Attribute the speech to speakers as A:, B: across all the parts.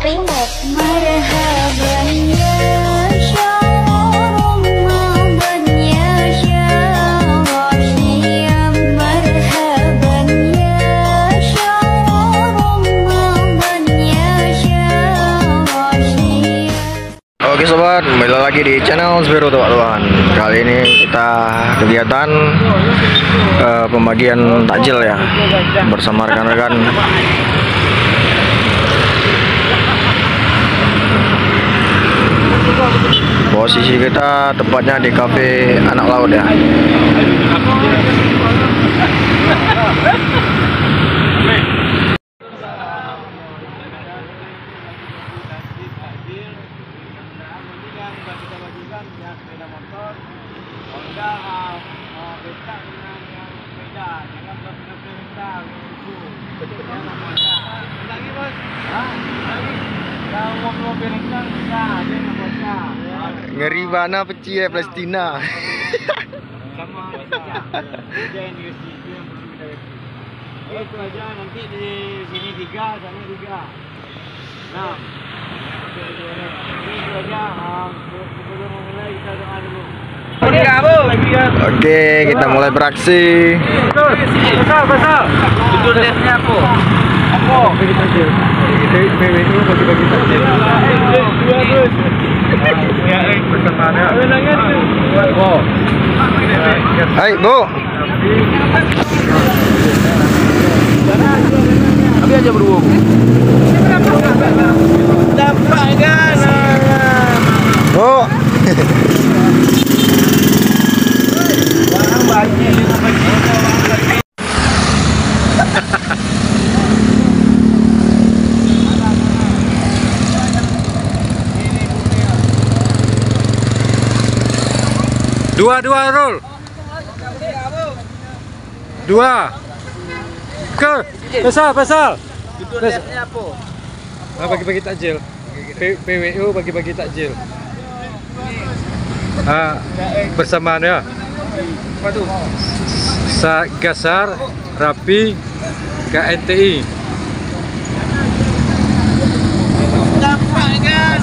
A: Relax. Marhaban ya syarul ya syarul marhaban ya syarul ya syarul.
B: Oke sobat, kembali lagi di channel Zero teman-teman. Kali ini kita kegiatan pembagian takjil ya bersama rekan-rekan. Posisi kita tepatnya di kafe Anak Laut ya. Ngeri mana peci ya Palestina.
C: Sama dia industri itu yang perlu kita itu aja, nanti di sini 3, sana 3. Nah, itu aja. Sebelum mulai kita doa dulu.
B: Oke, kita mulai beraksi.
C: Besar. Itu lesnya apa? Bagi takjil. PWU bagi takjil.
B: Hai Bu.
C: Tapi aja berdua. Dapat kan?
B: Bu.
C: Barang banyak yang bagi.
D: Dua roll. 2. Ke pasal.
C: Itu lesnya apa?
D: Bagi-bagi takjil. PWU bagi-bagi takjil. Bersamaan ya.
C: Apa tuh?
D: Gasar, Rapi, KNTI.
C: Dapat kan?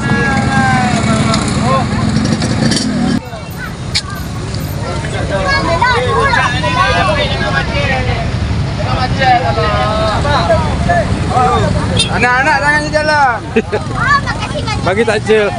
C: Anak-anak jangan di jalan.
D: Bagi takjil.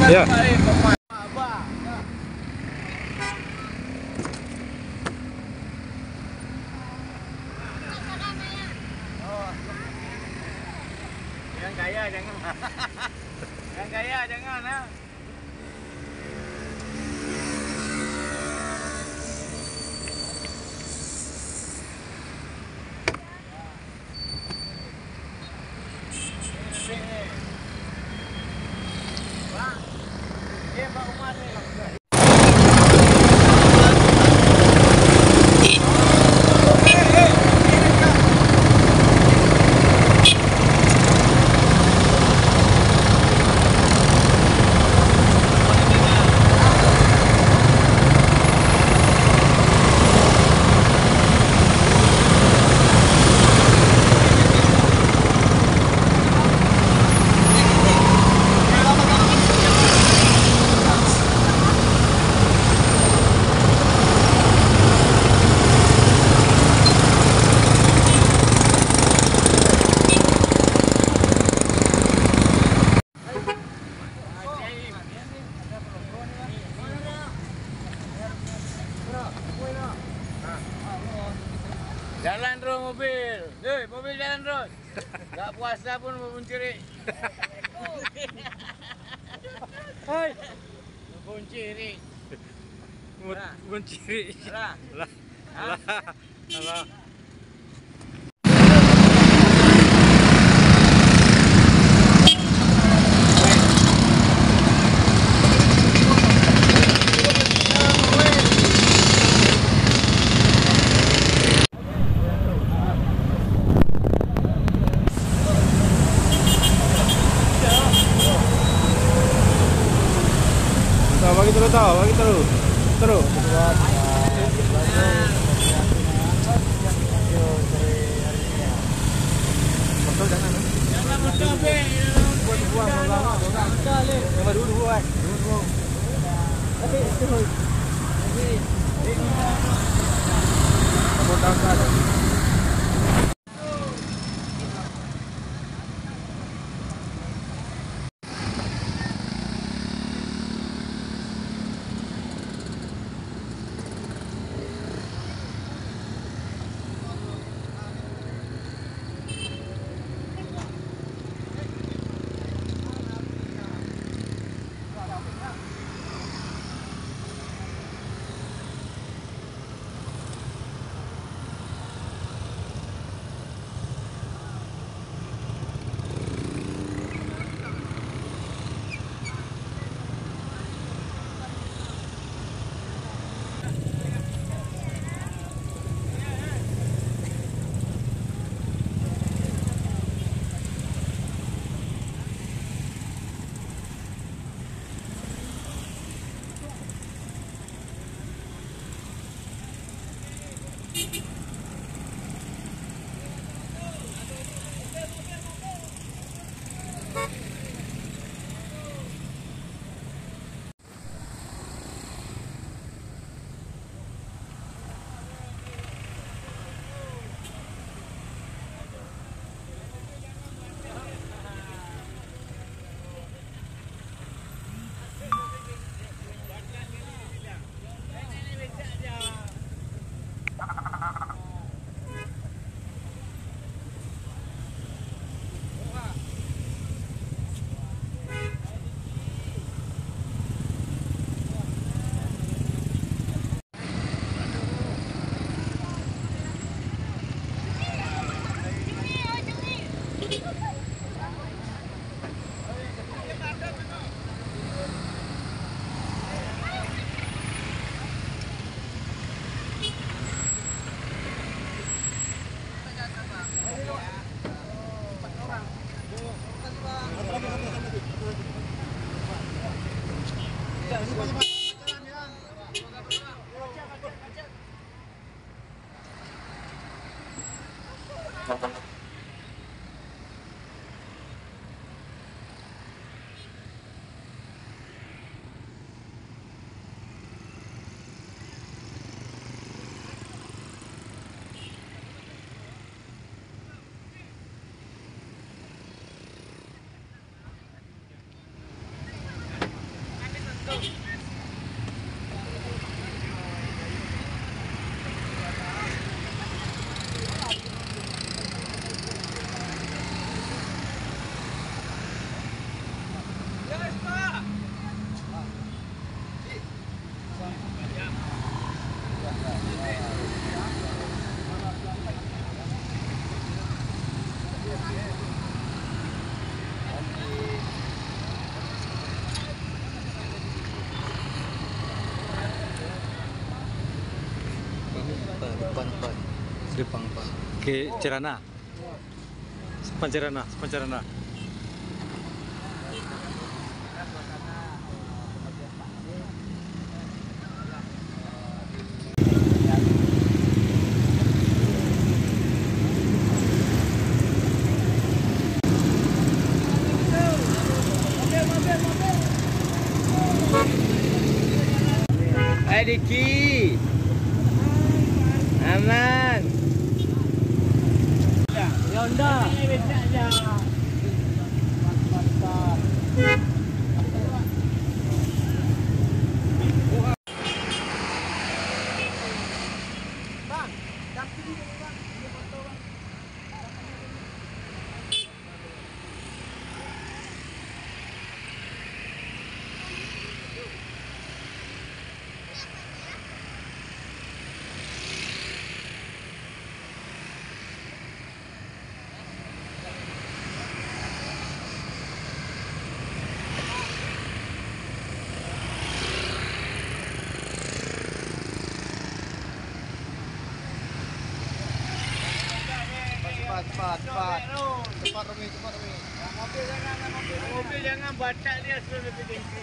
D: Ya.
C: Yang kaya jangan. Yang kaya jangan ha. Pak Umar ni. Jalan terus mobil. Mobil jalan terus. Tak puasa pun mencuri.
D: Hai.
C: Mencuri.
D: Mencuri.
C: Alah.
D: Alah. tau, bagi terus. Terus.
C: Jangan betul be. Buang. Yang baru dulu kan. Tapi itu. Kamu tahu tak?
D: Depan Pak. Ke Cerana. Sepan Cerana.
C: Hai Diki. Aman. Ya Honda. Cepat Rumi. Mobil jangan batak dia suruh lebih tinggi.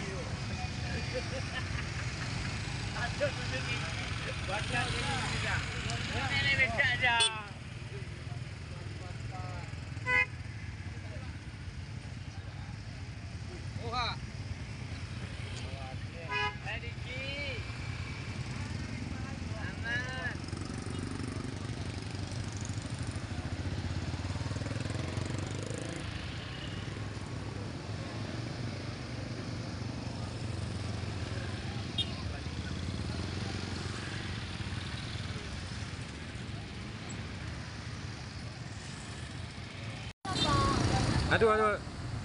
D: Aduh.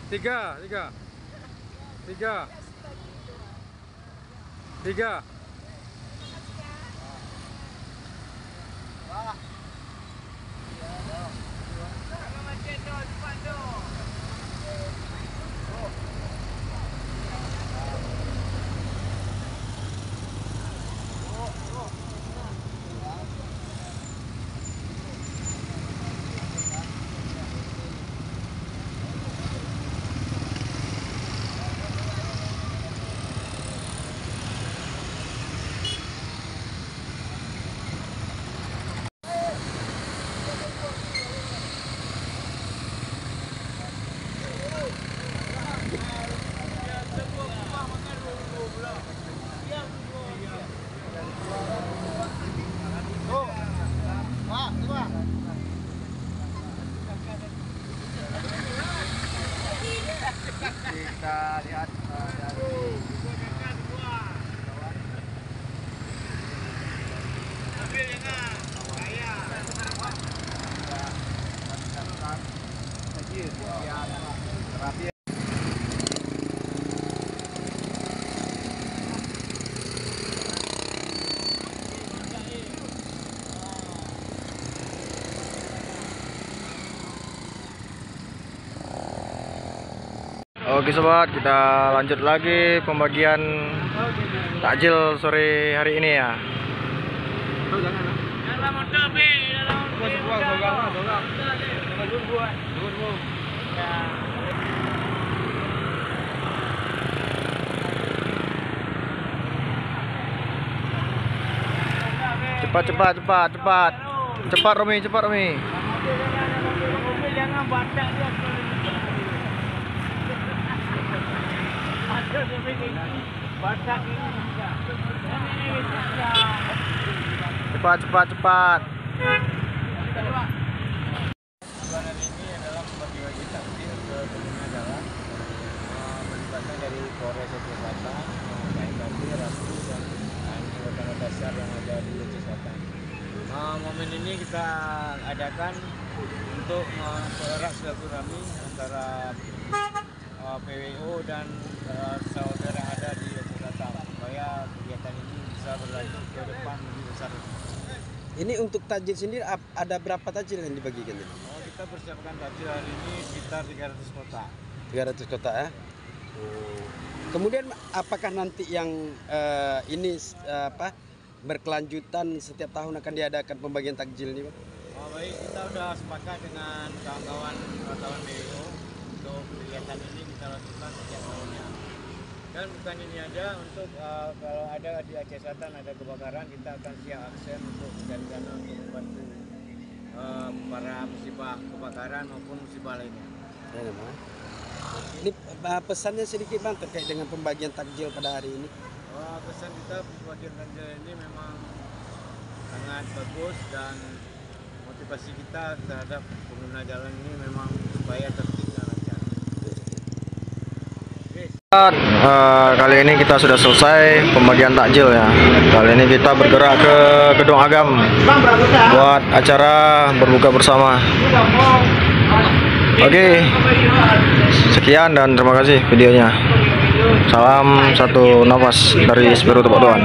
D: Tiga.
B: Kita lihat dari Oke sobat, kita lanjut lagi pembagian takjil sore hari ini ya. Cepat Romi.
C: Jangan batak dia. Batak ini enggak.
B: Cepat.
C: Lebaran ini adalah bagi-bagi takjil ke pengguna jalan, melibatkan dari Polres Aceh Selatan, KMKB, Rasu, dan anggota dasar yang ada di Aceh Selatan. Momen ini kita adakan untuk mempererat silaturahmi antara PWO dan saudara yang ada di Aceh Selatan supaya kegiatan ini bisa berlanjut ke depan lebih besar.
E: Ini untuk takjil sendiri ada berapa takjil yang dibagikan ini?
C: Kita persiapkan takjil hari ini sekitar 300 kotak.
E: 300 kotak ya. Kemudian apakah nanti yang ini berkelanjutan setiap tahun akan diadakan pembagian takjil ini, Pak?
C: Baik, kita sudah sepakat dengan kawan-kawan wartawan BO untuk kegiatan ini kita lakukan setiap tahunnya. Dan bukan ini aja, untuk kalau ada di Aceh Selatan ada kebakaran, kita akan siap aksen untuk mencari dana untuk membantu para musibah kebakaran maupun musibah lainnya.
E: Ya, ini pesannya sedikit Bang terkait dengan pembagian takjil pada hari ini.
C: Pesan kita pembagian takjil ini memang sangat bagus dan motivasi kita terhadap pengguna jalan ini memang supaya tertib dan lancar.
B: Kali ini kita sudah selesai pembagian takjil ya. Kali ini kita bergerak ke Gedung Agam buat acara berbuka bersama. Oke, sekian dan terima kasih videonya. Salam satu nafas dari Semeru Tebak Doan.